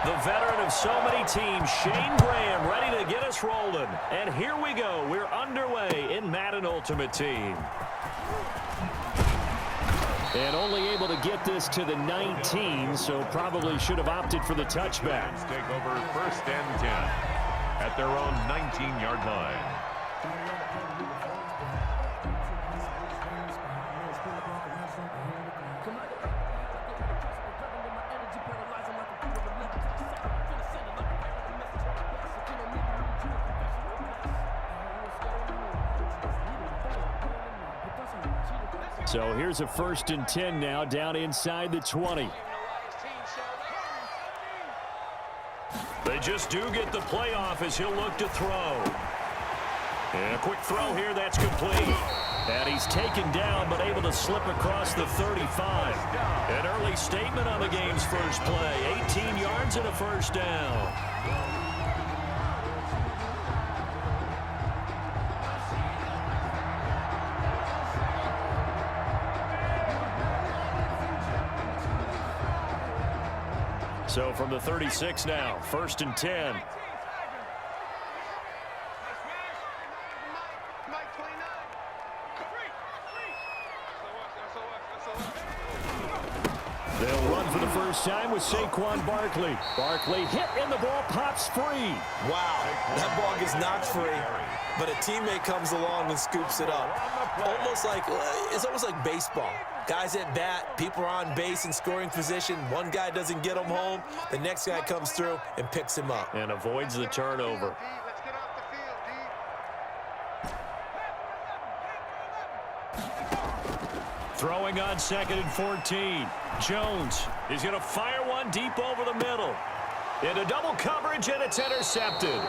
The veteran of so many teams, Shane Graham, ready to get us rolling. And here we go. We're underway in Madden Ultimate Team. And only able to get this to the 19, so probably should have opted for the touchback. Take over 1st and 10 at their own 19-yard line. So here's a 1st and 10 now, down inside the 20. They just do get the play off as he'll look to throw. And a quick throw here, that's complete. And he's taken down, but able to slip across the 35. An early statement on the game's first play. 18 yards and a 1st down. So from the 36 now, 1st and 10. They'll run for the first time with Saquon Barkley. Barkley hit and the ball pops free. Wow, that ball gets knocked free, but a teammate comes along and scoops it up. It's almost like baseball. Guys at bat, people are on base in scoring position. One guy doesn't get him home. The next guy comes through and picks him up. And avoids the turnover. Throwing on 2nd and 14. Jones is going to fire one deep over the middle. Into double coverage, and it's intercepted.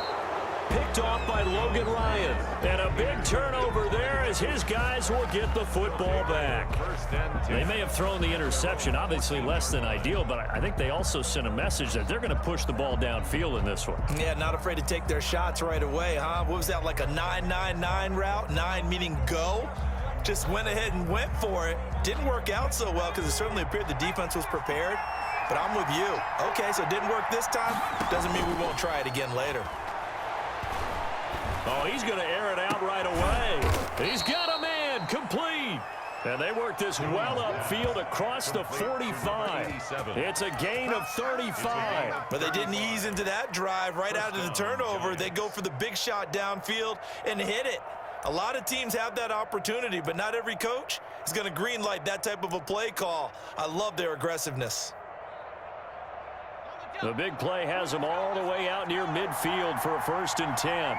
Picked off by Logan Ryan. And a big turnover there as his guys will get the football back. They may have thrown the interception, obviously less than ideal, but I think they also sent a message that they're going to push the ball downfield in this one. Yeah, not afraid to take their shots right away, huh? What was that, like a 9-9-9 route? 9 meaning go? Just went ahead and went for it. Didn't work out so well because it certainly appeared the defense was prepared. But I'm with you. Okay, so it didn't work this time. Doesn't mean we won't try it again later. Oh, he's going to air it out right away. He's got a man complete. And they work this well upfield across the 45. It's a gain of 35. But they didn't ease into that drive right out of the turnover. They go for the big shot downfield and hit it. A lot of teams have that opportunity, but not every coach is going to green light that type of a play call. I love their aggressiveness. The big play has them all the way out near midfield for a 1st and 10.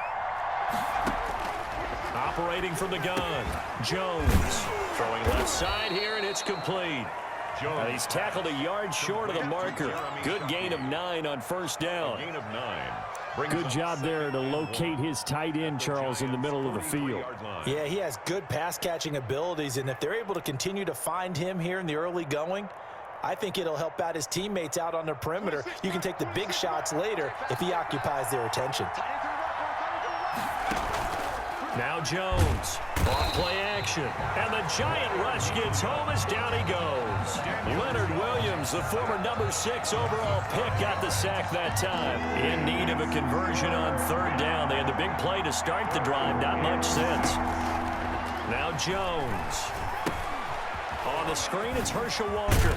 Operating from the gun, Jones. Throwing left side here, and it's complete. And he's tackled a yard short of the marker. Good gain of 9 on 1st down. Gain of 9. Good job there to locate his tight end, Charles, in the middle of the field. Yeah, he has good pass-catching abilities, and if they're able to continue to find him here in the early going, I think it'll help out his teammates out on the perimeter. You can take the big shots later if he occupies their attention. Now Jones, on play action, and the giant rush gets home as down he goes. Leonard Williams, the former number 6 overall pick, got the sack that time. In need of a conversion on 3rd down. They had the big play to start the drive, not much sense. Now Jones. On the screen, it's Herschel Walker.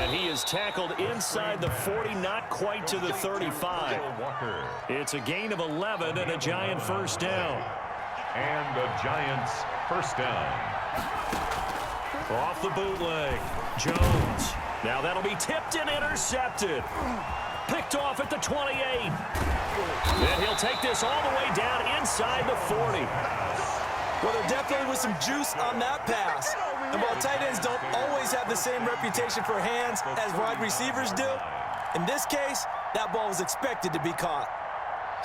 And he is tackled inside the 40, not quite to the 35. It's a gain of 11 and a Giant 1st down. And the Giants 1st down. Off the bootleg, Jones. Now that'll be tipped and intercepted. Picked off at the 28. And he'll take this all the way down inside the 40. Well, there definitely was some juice on that pass. And while tight ends don't always have the same reputation for hands as wide receivers do, in this case, that ball was expected to be caught.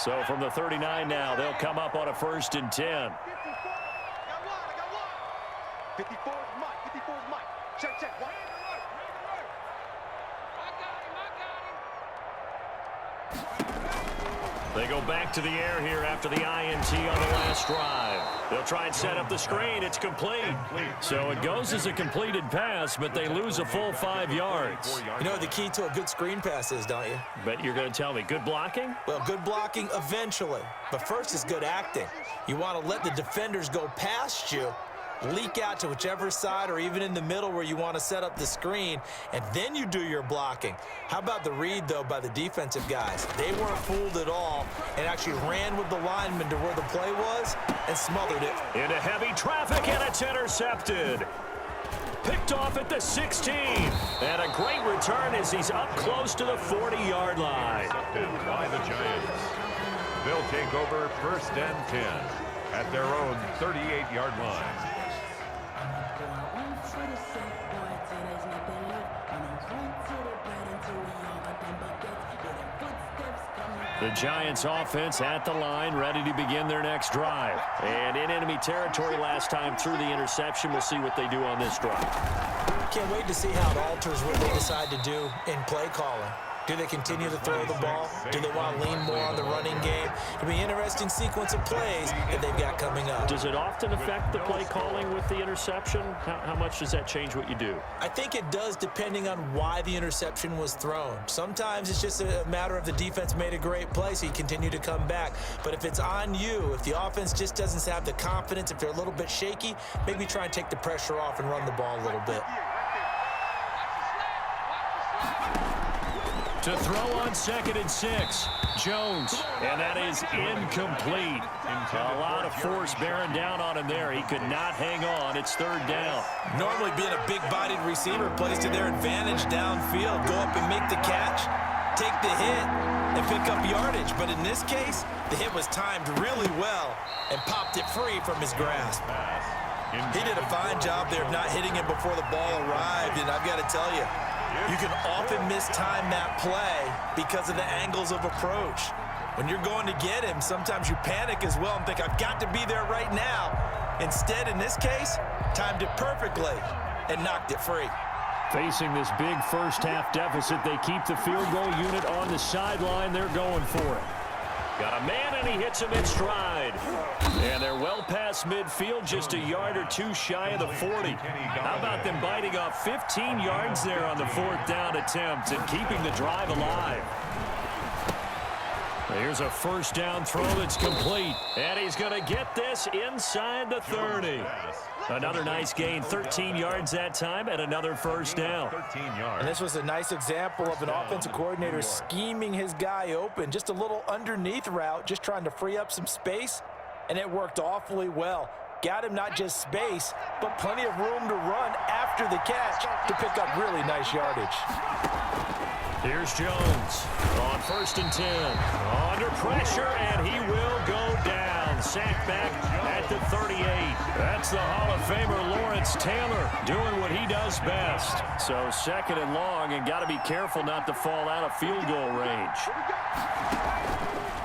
So from the 39 now, they'll come up on a 1st and 10. 54 is Mike. 54 is Mike. Check. They go back to the air here after the INT on the last drive. They'll try and set up the screen. It's complete. So it goes as a completed pass, but they lose a full 5 yards. You know what the key to a good screen pass is, don't you? But you're going to tell me, good blocking? Well, good blocking eventually. But first is good acting. You want to let the defenders go past you, leak out to whichever side or even in the middle where you want to set up the screen, and then you do your blocking. How about the read, though, by the defensive guys? They weren't fooled at all and actually ran with the lineman to where the play was and smothered it. Into heavy traffic, and it's intercepted. Picked off at the 16. And a great return as he's up close to the 40-yard line. By the Giants. They'll take over 1st and 10 at their own 38-yard line. The Giants offense at the line, ready to begin their next drive. And in enemy territory last time through the interception. We'll see what they do on this drive. Can't wait to see how it alters what they decide to do in play calling. Do they continue to throw the ball? Do they want to lean more on the running game? It'll be an interesting sequence of plays that they've got coming up. Does it often affect the play calling with the interception? How much does that change what you do? I think it does, depending on why the interception was thrown. Sometimes it's just a matter of the defense made a great play, so you continue to come back. But if it's on you, if the offense just doesn't have the confidence, if they're a little bit shaky, maybe try and take the pressure off and run the ball a little bit. To throw on 2nd and 6, Jones, and that is incomplete. A lot of force bearing down on him there. He could not hang on. It's 3rd down. Normally being a big-bodied receiver plays to their advantage downfield. Go up and make the catch, take the hit, and pick up yardage. But in this case, the hit was timed really well and popped it free from his grasp. He did a fine job there of not hitting him before the ball arrived, and I've got to tell you, you can often mistime that play because of the angles of approach. When you're going to get him, sometimes you panic as well and think, I've got to be there right now. Instead, in this case, timed it perfectly and knocked it free. Facing this big first-half deficit, they keep the field goal unit on the sideline. They're going for it. Got a man, and he hits him in stride. And they're well past midfield, just a yard or two shy of the 40. How about them biting off 15 yards there on the 4th down attempt and keeping the drive alive? Here's a 1st down throw that's complete. And he's going to get this inside the 30. Another nice gain, 13 yards that time, and another 1st down. 13 yards. And this was a nice example of an offensive coordinator scheming his guy open. Just a little underneath route, just trying to free up some space, and it worked awfully well. Got him not just space, but plenty of room to run after the catch to pick up really nice yardage. Here's Jones on 1st and 10. Under pressure, and he will go down. Sacked back at the 38. That's the Hall of Famer Lawrence Taylor doing what he does best. So 2nd and long, and got to be careful not to fall out of field goal range.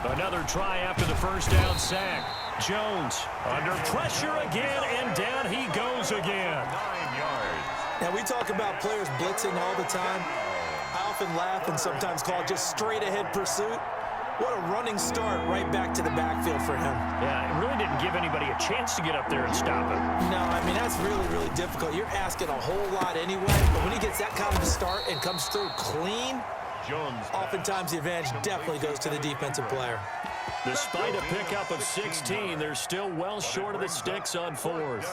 Another try after the 1st down sack. Jones under pressure again, and down he goes again. 9 yards. Now, we talk about players blitzing all the time. I often laugh and sometimes call it just straight-ahead pursuit. What a running start right back to the backfield for him. Yeah, it really didn't give anybody a chance to get up there and stop him. No, I mean, that's really, really difficult. You're asking a whole lot anyway, but when he gets that kind of a start and comes through clean, Jones. oftentimes the advantage definitely goes to the defensive player. Despite a pickup of 16, they're still well short of the sticks on 4th.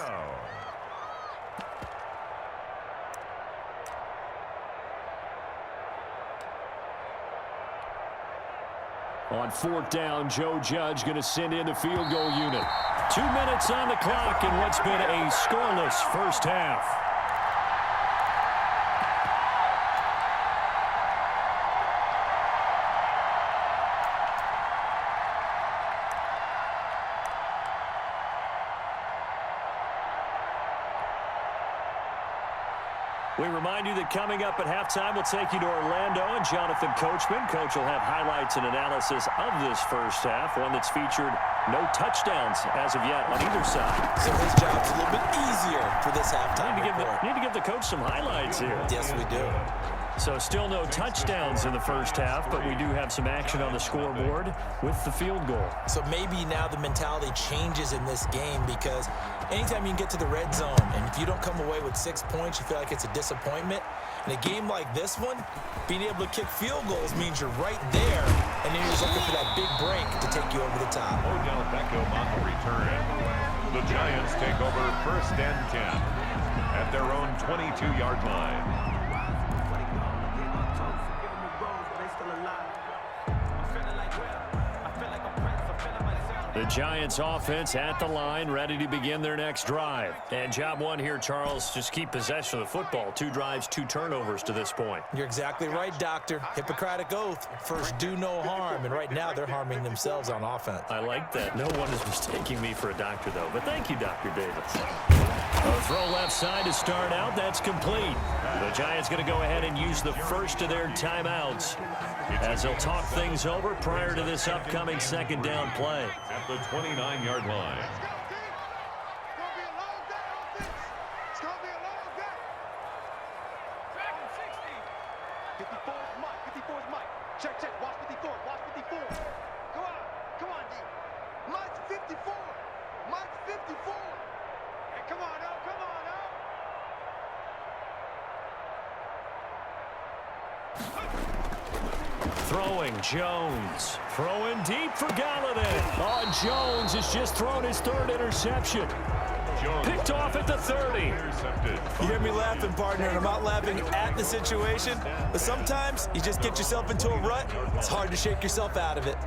On 4th down, Joe Judge going to send in the field goal unit. 2 minutes on the clock in what's been a scoreless 1st half. We remind you that coming up at halftime, we'll take you to Orlando and Jonathan Coachman. Coach will have highlights and analysis of this 1st half, one that's featured no touchdowns as of yet on either side. So his job's a little bit easier for this halftime. Need to give the coach some highlights here. Yes, we do. So still no touchdowns in the first half, but we do have some action on the scoreboard with the field goal. So maybe now the mentality changes in this game, because anytime you can get to the red zone and if you don't come away with 6 points, you feel like it's a disappointment. In a game like this one, being able to kick field goals means you're right there, and then you're just looking for that big break to take you over the top. Odell Beckham on the return. The Giants take over 1st and 10 at their own 22-yard line. The Giants offense at the line, ready to begin their next drive. And job one here, Charles, just keep possession of the football. 2 drives, 2 turnovers to this point. You're exactly right, Doctor. Hippocratic oath. First, do no harm. And right now, they're harming themselves on offense. I like that. No one is mistaking me for a doctor, though. But thank you, Dr. Davis. A throw left side to start out. That's complete. The Giants going to go ahead and use the first of their timeouts as they'll talk things over prior to this upcoming 2nd down play. At the 29-yard line. Check. Watch 54. Watch 54. Come on, D. Mike's 54. Mike's 54. Hey, come on, now. Come on, now. Throwing, Jones. Throwing deep for Galladay. Oh, Jones has just thrown his 3rd interception. Jones Picked off at the 30. Intercepted. You hear me laughing, partner, and I'm not laughing at the situation, but sometimes you just get yourself into a rut. It's hard to shake yourself out of it.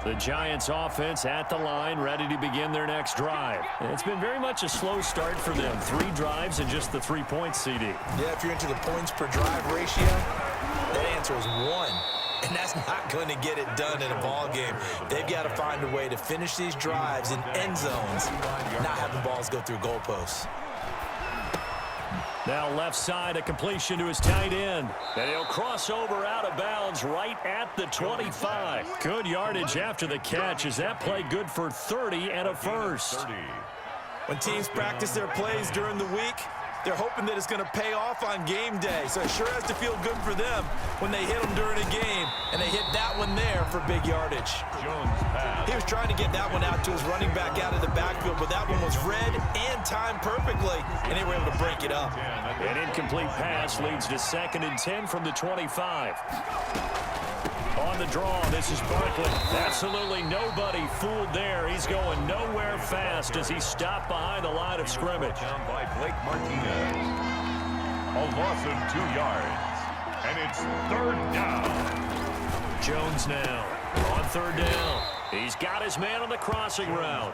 The Giants offense at the line, ready to begin their next drive. It's been very much a slow start for them. 3 drives and just the 3 points, CD. Yeah, if you're into the points per drive ratio, that answer is 1. And that's not going to get it done in a ball game. They've got to find a way to finish these drives in end zones, not having balls go through goalposts. Now left side, a completion to his tight end. And he'll cross over out of bounds right at the 25. Good yardage after the catch. Is that play good for 30 and a first? When teams practice their plays during the week, they're hoping that it's going to pay off on game day. So it sure has to feel good for them when they hit them during a game. And they hit that one there for big yardage. Jones pass. He was trying to get that one out to his running back out of the backfield, but that one was read and timed perfectly, and they were able to break it up. An incomplete pass leads to 2nd and 10 from the 25. On the draw, this is Barkley. Absolutely nobody fooled there. He's going nowhere fast as he's stopped behind the line of scrimmage. Down by Blake Martinez. A loss of 2 yards. And it's 3rd down. Jones now on 3rd down. He's got his man on the crossing route.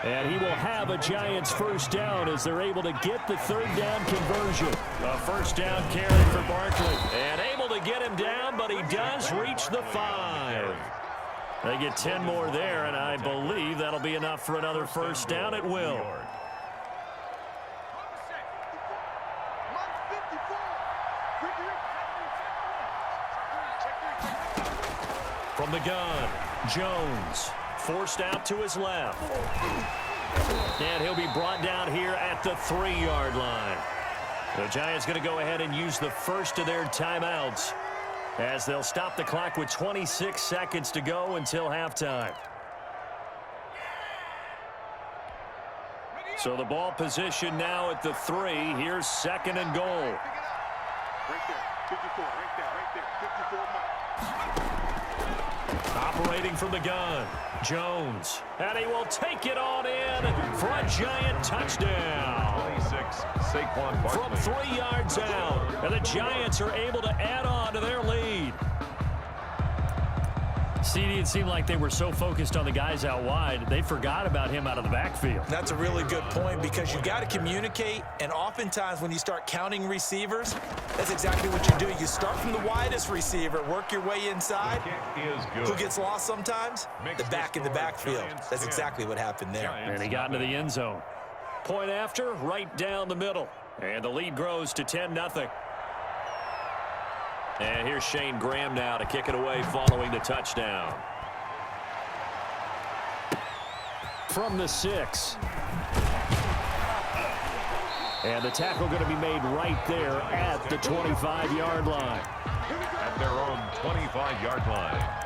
And he will have a Giants 1st down as they're able to get the 3rd down conversion. A 1st down carry for Barkley. And able to get him down, but he does reach the 5. They get 10 more there, and I believe that'll be enough for another 1st down at will. From the gun, Jones forced out to his left. And he'll be brought down here at the 3-yard line. The Giants going to go ahead and use the first of their timeouts as they'll stop the clock with 26 seconds to go until halftime. So the ball position now at the 3. Here's 2nd and goal. Right there. 54. Right there. 54 Mike. Operating from the gun, Jones. And he will take it on in for a Giant touchdown. 26, Saquon Barkley. From 3 yards out. And the Giants are able to add on to their lead. CD, it seemed like they were so focused on the guys out wide, they forgot about him out of the backfield. That's a really good point, because you've got to communicate, and oftentimes when you start counting receivers, that's exactly what you do. You start from the widest receiver, work your way inside. Who gets lost sometimes? The back in the backfield. That's exactly what happened there. And he got into the end zone. Point after, right down the middle. And the lead grows to 10-0. And here's Shane Graham now to kick it away following the touchdown. from the 6. And the tackle going to be made right there at the 25-yard line. At their own 25-yard line.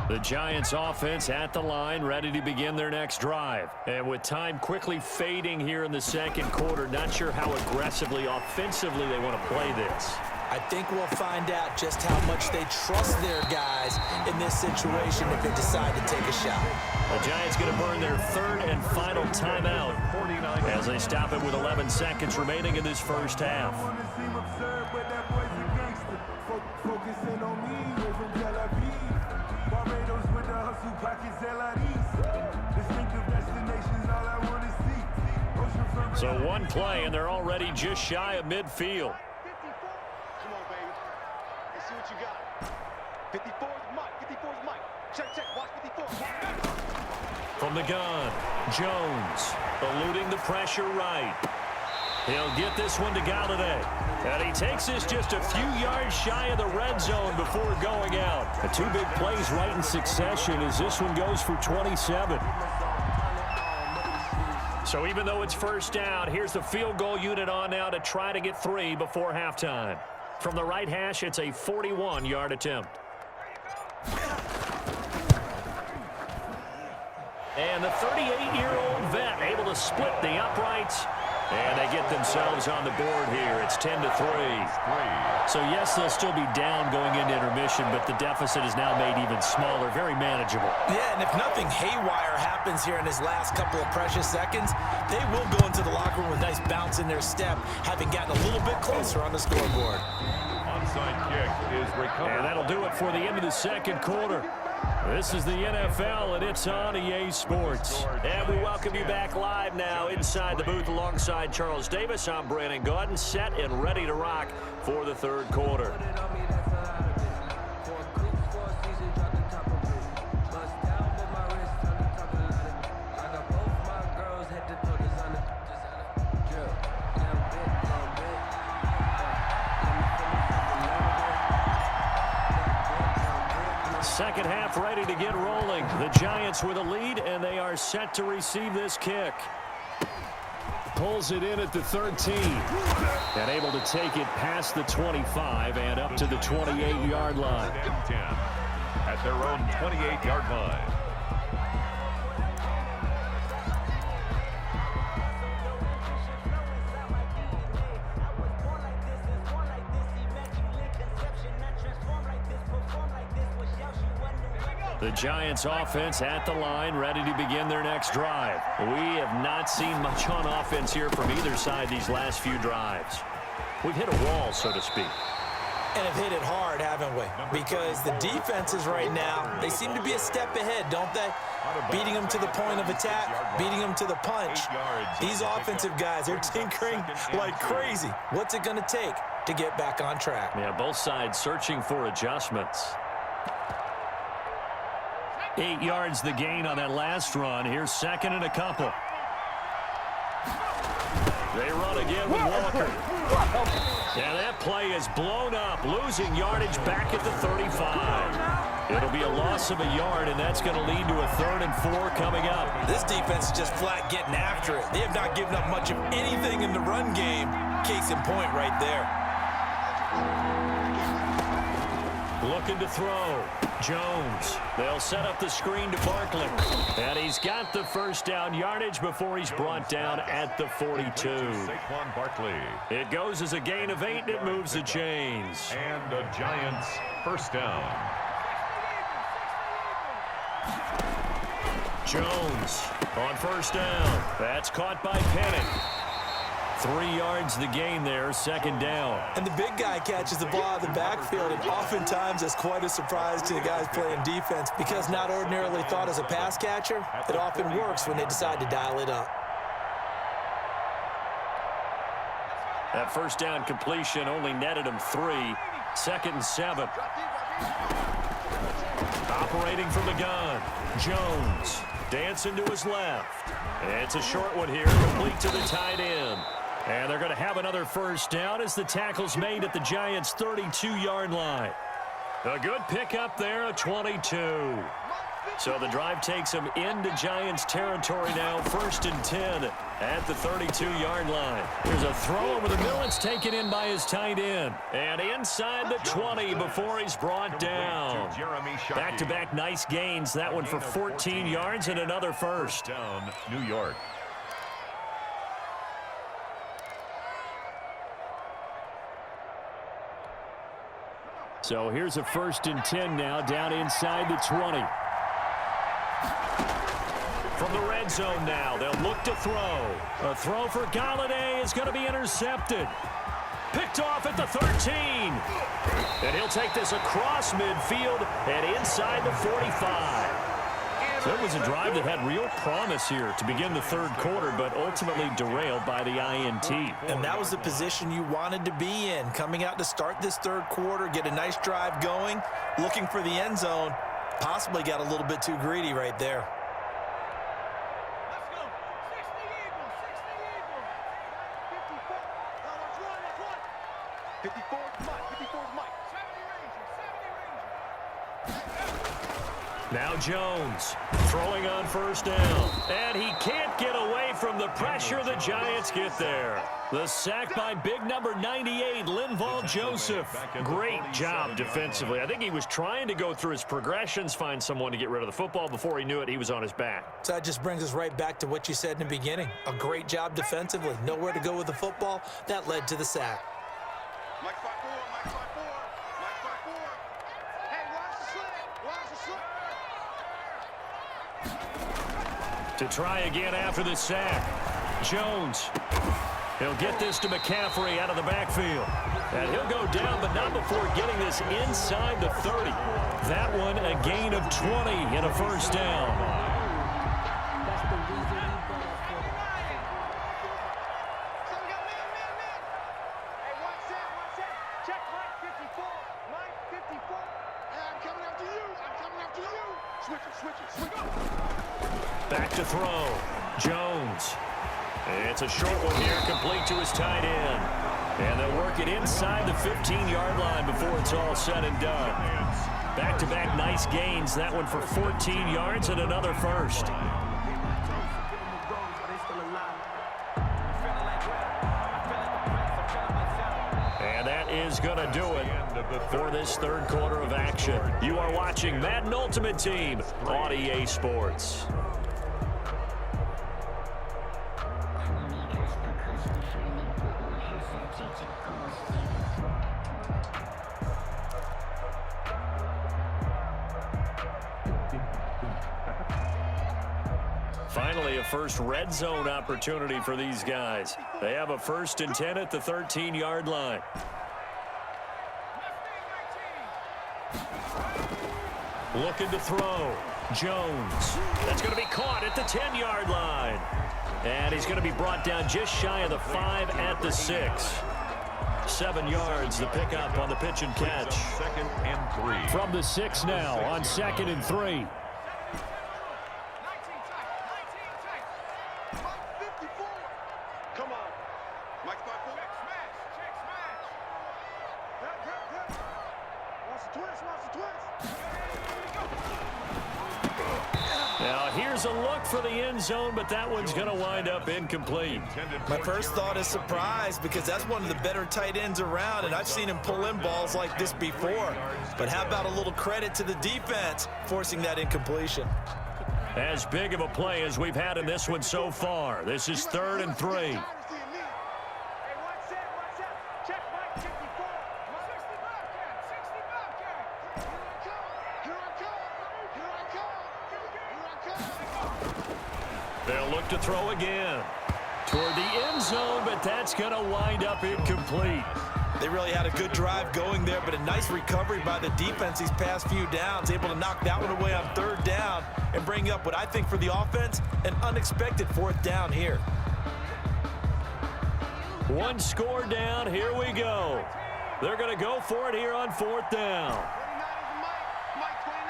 The Giants offense at the line, ready to begin their next drive. And with time quickly fading here in the second quarter, not sure how aggressively, offensively they want to play this. I think we'll find out just how much they trust their guys in this situation if they decide to take a shot. The Giants going to burn their third and final timeout as they stop it with 11 seconds remaining in this first half. So one play, and they're already just shy of midfield. Come on, baby. Let's see what you got. 54 is Mike. 54 is Mike. Check, check. Watch 54. From the gun, Jones eluding the pressure right. He'll get this one to Galladay. And he takes this just a few yards shy of the red zone before going out. The two big plays right in succession as this one goes for 27. So even though it's first down, here's the field goal unit on now to try to get 3 before halftime. From the right hash, it's a 41-yard attempt. And the 38-year-old vet able to split the uprights. And they get themselves on the board here. It's 10-3. So, yes, they'll still be down going into intermission, but the deficit is now made even smaller, very manageable. Yeah, and if nothing haywire happens here in his last couple of precious seconds, they will go into the locker room with a nice bounce in their step, having gotten a little bit closer on the scoreboard. Onside kick is recovered. And that'll do it for the end of the second quarter. This is the NFL, and it's on EA Sports. And we welcome you back live now inside the booth alongside Charles Davis. I'm Brandon Gordon, set and ready to rock for the third quarter. Second half ready to get rolling. The Giants with a lead, and they are set to receive this kick. Pulls it in at the 13. And able to take it past the 25 and up to the 28-yard line. At their own 28-yard line. The Giants offense at the line, ready to begin their next drive. We have not seen much on offense here from either side these last few drives. We've hit a wall, so to speak. And have hit it hard, haven't we? Because the defenses right now, they seem to be a step ahead, don't they? Beating them to the point of attack, beating them to the punch. These offensive guys, they're tinkering like crazy. What's it going to take to get back on track? Yeah, both sides searching for adjustments. 8 yards the gain on that last run. Here's second and a couple. They run again with Walker. And that play is blown up, losing yardage back at the 35. It'll be a loss of a yard, and that's going to lead to a 3rd and 4 coming up. This defense is just flat getting after it. They have not given up much of anything in the run game. Case in point right there. Looking to throw. Jones. They'll set up the screen to Barkley. And he's got the first down yardage before he's brought down at the 42. Saquon Barkley. It goes as a gain of 8, and it moves the chains. And the Giants first down. Jones on first down. That's caught by Penning. 3 yards the gain there, second down. And the big guy catches the ball out of the backfield, and oftentimes that's quite a surprise to the guys playing defense because not ordinarily thought as a pass catcher, it often works when they decide to dial it up. That first down completion only netted him 3. 2nd and 7. Operating from the gun, Jones dancing to his left. It's a short one here, complete to the tight end. And they're going to have another first down as the tackle's made at the Giants' 32-yard line. A good pickup there, a 22. So the drive takes them into Giants territory now, 1st and 10 at the 32-yard line. There's a throw over the middle. It's taken in by his tight end. And inside the 20 before he's brought down. Back-to-back nice gains. That one for 14 yards and another first. Down, New York. So here's a 1st and 10 now down inside the 20. From the red zone now, they'll look to throw. A throw for Galladay is going to be intercepted. Picked off at the 13. And he'll take this across midfield and inside the 45. So it was a drive that had real promise here to begin the third quarter, but ultimately derailed by the INT. And that was the position you wanted to be in, coming out to start this third quarter, get a nice drive going, looking for the end zone. Possibly got a little bit too greedy right there. Let's go. 60 Eagles. 60 Eagles. 54 is Mike. 54 is Mike. 70 Rangers. Now Jones throwing on first down. And he can't get away from the pressure. The Giants get there. The sack by big number 98, Linval Joseph. Great job defensively. I think he was trying to go through his progressions, find someone to get rid of the football. Before he knew it, he was on his back. So that just brings us right back to what you said in the beginning. A great job defensively. Nowhere to go with the football. That led to the sack. Mike 5-4. Mike 5-4. Mike 5-4. Hey, watch the slant. Watch the slant. To try again after the sack. Jones. He'll get this to McCaffrey out of the backfield. And he'll go down, but not before getting this inside the 30. That one a gain of 20 and a first down. So we got man. Hey, watch that. Check Mike 54. Mike 54. Hey, I'm coming after you. Switch it. Back to throw. Jones. It's a short one here, complete to his tight end. And they'll work it inside the 15-yard line before it's all said and done. Back-to-back nice gains. That one for 14 yards and another first. And that is going to do it for this third quarter of action. You are watching Madden Ultimate Team on EA Sports. Finally, a first red zone opportunity for these guys. They have a 1st and 10 at the 13-yard line. Looking to throw. Jones. That's going to be caught at the 10-yard line. And he's going to be brought down just shy of the 5 at the 6. 7 yards, the pickup on the pitch and catch. 2nd and 3. From the 6 now on 2nd and 3. Come on. Mike 5-4. Check smash. Good. Watch the twist. Now here's a look for the end zone, but that one's going to wind up incomplete. My first thought is surprise because that's one of the better tight ends around, and I've seen him pull in balls like this before. But how about a little credit to the defense forcing that incompletion? As big of a play as we've had in this one so far. This is 3rd and 3. Hey, watch that. Check Mike 54. 60 Bobcat. Here I come. They'll look to throw again. Toward the end zone, but that's going to wind up incomplete. They really had a good drive going there, but a nice recovery by the defense these past few downs, able to knock that one away on 3rd down and bring up what I think for the offense, an unexpected 4th down here. One score down, here we go. They're going to go for it here on 4th down. 29 is Mike. Mike 29.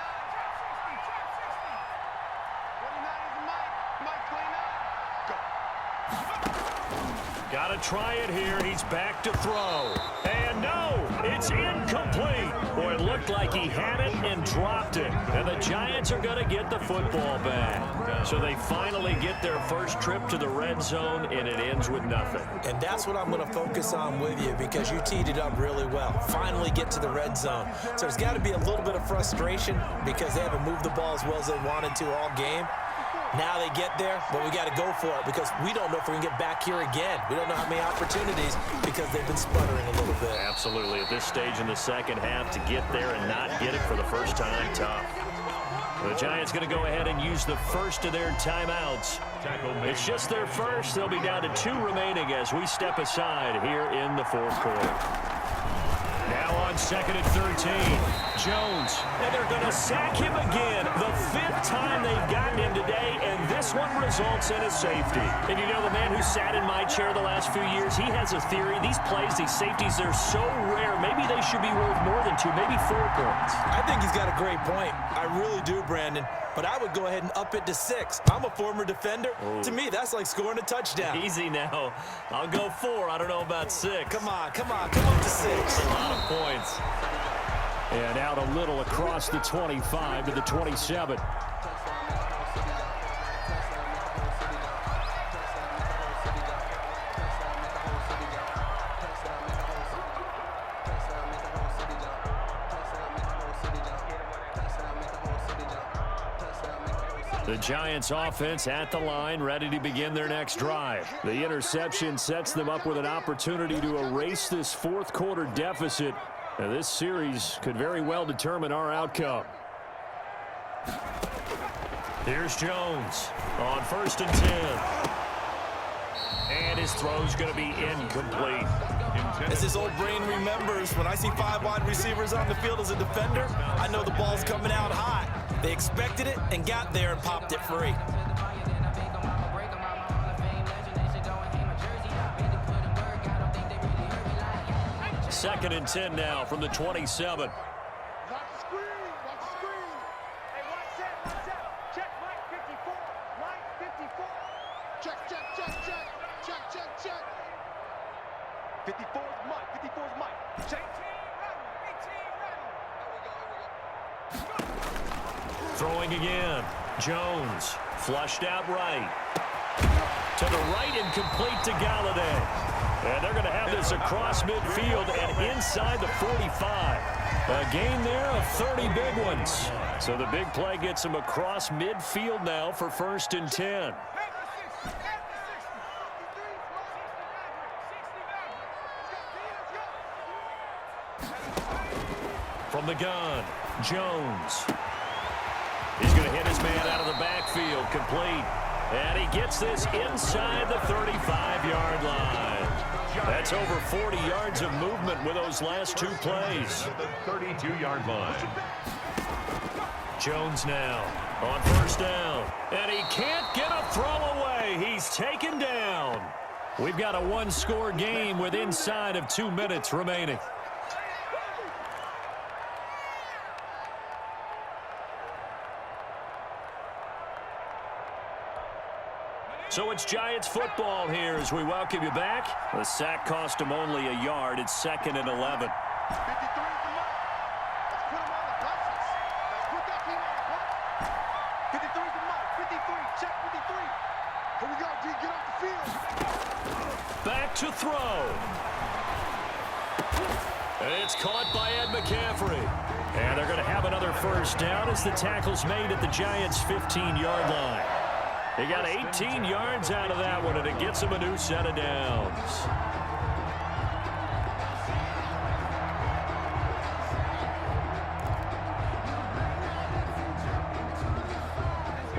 Got to try it here. He's back to throw. And no, it's incomplete. Boy, it looked like he had it and dropped it. And the Giants are going to get the football back. So they finally get their first trip to the red zone, and it ends with nothing. And that's what I'm going to focus on with you, because you teed it up really well. Finally get to the red zone. So there's got to be a little bit of frustration because they haven't moved the ball as well as they wanted to all game. Now they get there, but we got to go for it because we don't know if we can get back here again. We don't know how many opportunities because they've been sputtering a little bit. Absolutely. At this stage in the second half, to get there and not get it for the first time, tough. The Giants going to go ahead and use the first of their timeouts. It's just their first. They'll be down to 2 remaining as we step aside here in the fourth quarter. Now on 2nd and 13, Jones, and they're going to sack him again. The 5th time they've gotten him today, and this one results in a safety. And you know, the man who sat in my chair the last few years, he has a theory. These plays, these safeties, they're so rare. Maybe they should be worth more than 2, maybe 4 points. I think he's got a great point. I really do, Brandon. But I would go ahead and up it to 6. I'm a former defender. Ooh. To me, that's like scoring a touchdown. Easy now. I'll go 4. I don't know about 6. Come up to 6. A lot of points. And out a little across the 25 to the 27. The Giants offense at the line, ready to begin their next drive. The interception sets them up with an opportunity to erase this fourth quarter deficit. And this series could very well determine our outcome. Here's Jones on 1st and 10. And his throw's going to be incomplete. As his old brain remembers, when I see 5 wide receivers on the field as a defender, I know the ball's coming out high. They expected it and got there and popped it free. 2nd and 10 now from the 27. Watch the screen. Hey, watch that. Check Mike 54. Mike 54. Check. 54 is Mike. Check. Throwing again. Jones flushed out right. To the right and complete to Galladay. And they're going to have this across midfield and inside the 45. A gain there of 30 big ones. So the big play gets them across midfield now for 1st and 10. From the gun, Jones. He's going to hit his man out of the backfield, complete. And he gets this inside the 35-yard line. That's over 40 yards of movement with those last 2 plays. The 32-yard line. Jones now on 1st down. And he can't get a throw away. He's taken down. We've got a 1-score game with inside of 2 minutes remaining. So it's Giants football here as we welcome you back. The sack cost him only a yard. It's 2nd and 11. 53 is the mark. Let's put him on the buses. Let's put that team on the bus. 53 is the mark. 53. Check 53. Here we go, D. Get off the field. Back to throw. And it's caught by Ed McCaffrey. And they're going to have another 1st down as the tackle's made at the Giants' 15-yard line. He got 18 yards out of that one, and it gets him a new set of downs.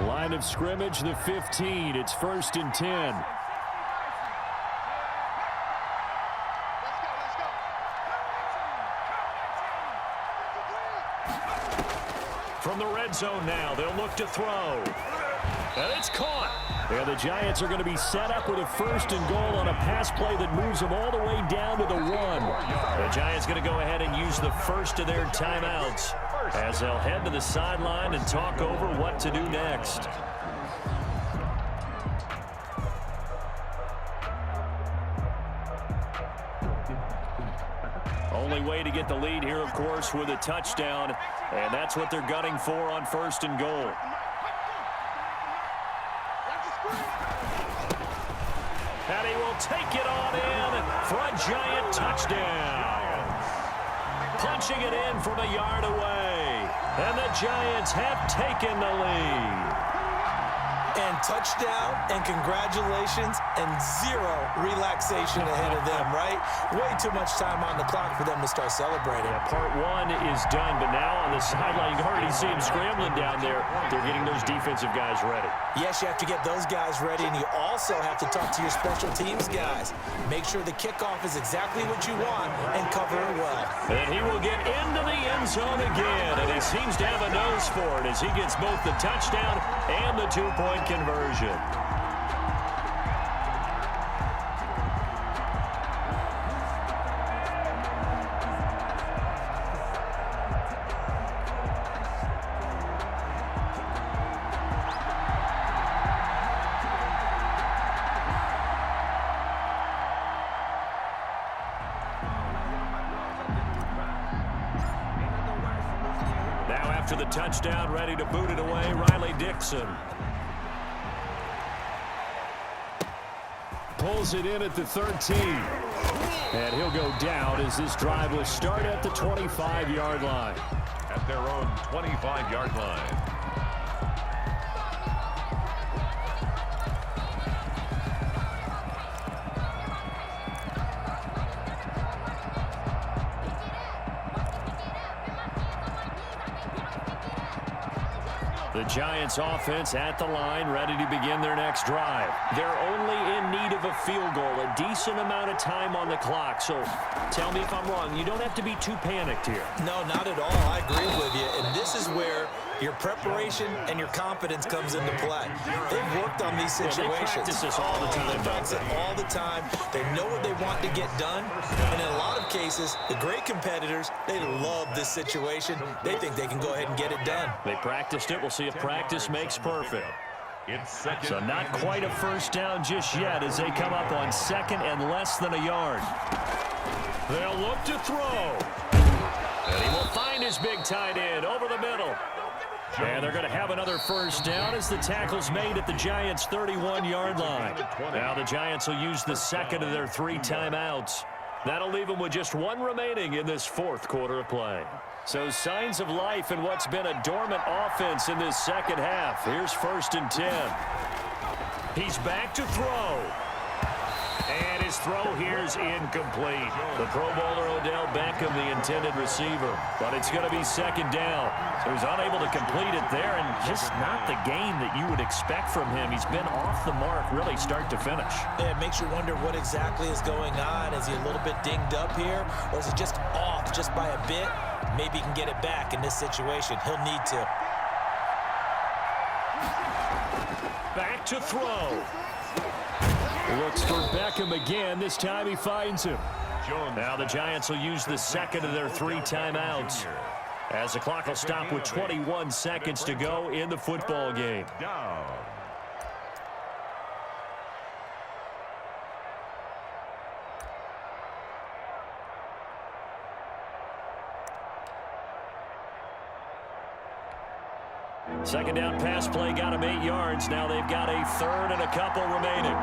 Line of scrimmage, the 15. It's 1st and 10. Let's go. From the red zone now, they'll look to throw. And it's caught. And the Giants are going to be set up with a 1st and goal on a pass play that moves them all the way down to the 1. The Giants going to go ahead and use the first of their timeouts as they'll head to the sideline and talk over what to do next. Only way to get the lead here, of course, with a touchdown, and that's what they're gunning for on 1st and goal. And he will take it on in for a giant touchdown. Punching it in from a yard away. And the Giants have taken the lead. And touchdown, and congratulations, and zero relaxation ahead of them, right? Way too much time on the clock for them to start celebrating. Yeah, part one is done, but now on the sideline, you can already see him scrambling down there. They're getting those defensive guys ready. Yes, you have to get those guys ready, and you also have to talk to your special teams guys. Make sure the kickoff is exactly what you want and cover it well. And he will get into the end zone again, and he seems to have a nose for it as he gets both the touchdown and the two-point conversion. Now after the touchdown, ready to boot it away, Riley Dixon. Pulls it in at the 13. And he'll go down as this drive will start at the 25-yard line. At their own 25-yard line. The Giants offense at the line, ready to begin their next drive. They're only in need of a field goal, a decent amount of time on the clock. So tell me if I'm wrong. You don't have to be too panicked here. No, not at all. I agree with you. And this is where your preparation and your confidence comes into play. They've worked on these situations. They practice this all the time. They practice it all the time. They know what they want to get done. And in a lot of cases, the great competitors, they love this situation. They think they can go ahead and get it done. They practiced it. We'll see if practice makes perfect. So not quite a first down just yet as they come up on 2nd and less than a yard. They'll look to throw. And he will find his big tight end over the middle. And they're going to have another first down as the tackle's made at the Giants' 31-yard line. Now the Giants will use the second of their 3 timeouts. That'll leave them with just 1 remaining in this 4th quarter of play. So signs of life in what's been a dormant offense in this second half. Here's 1st and 10. He's back to throw. And his throw here is incomplete. The Pro Bowler Odell Beckham, the intended receiver. But it's going to be 2nd down. So he's unable to complete it there, and just not the game that you would expect from him. He's been off the mark really start to finish. Yeah, it makes you wonder what exactly is going on. Is he a little bit dinged up here, or is he just off just by a bit? Maybe he can get it back in this situation. He'll need to. Back to throw. Looks for Beckham again. This time he finds him. Now the Giants will use the second of their 3 timeouts as the clock will stop with 21 seconds to go in the football game. Second down pass play got him 8 yards. Now they've got a 3rd and a couple remaining.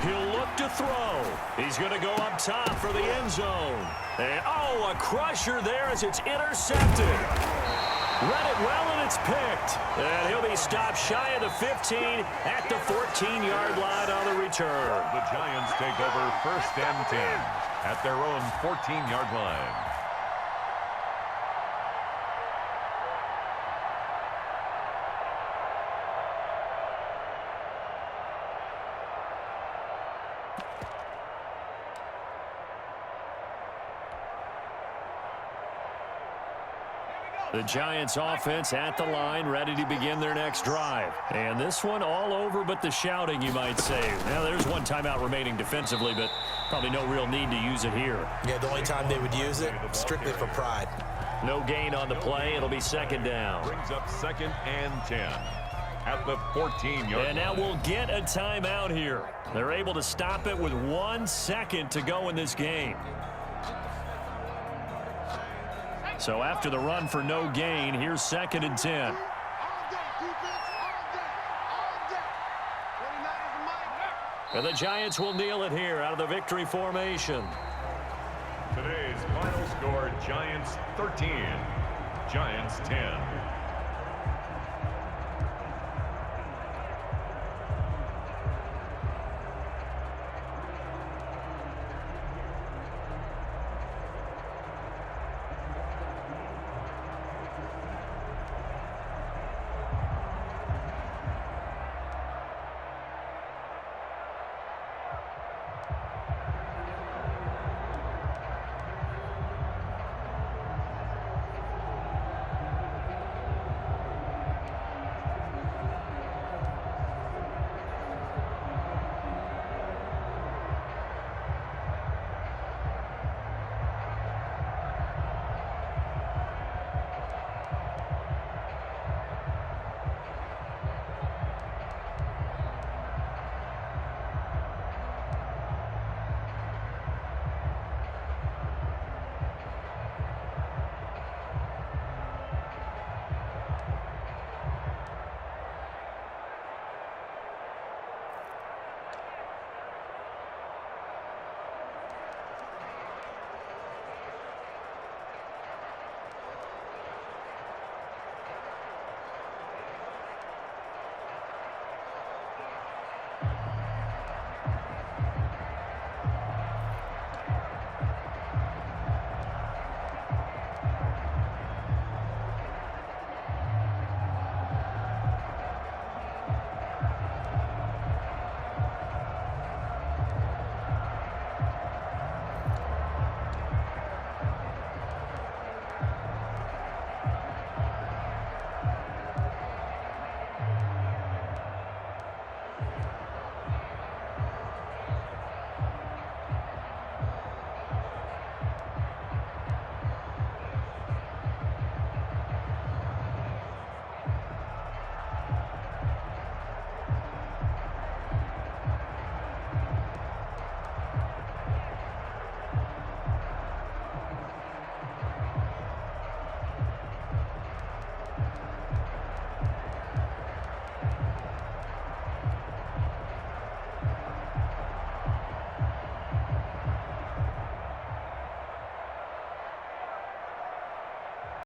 He'll look to throw. He's going to go up top for the end zone. And, oh, a crusher there as it's intercepted. Read it well, and it's picked. And he'll be stopped shy of the 15 at the 14-yard line on the return. The Giants take over 1st and 10 at their own 14-yard line. The Giants offense at the line, ready to begin their next drive. And this one all over but the shouting, you might say. Now, there's 1 timeout remaining defensively, but probably no real need to use it here. Yeah, the only time they would use it, strictly for pride. No gain on the play. It'll be 2nd down. Brings up 2nd and 10 at the 14-yard line. And now we'll get a timeout here. They're able to stop it with 1 second to go in this game. So after the run for no gain, here's 2nd and 10. All day, defense, all day, all day. 29 is the mic. And the Giants will kneel it here out of the victory formation. Today's final score, Giants 13, Giants 10.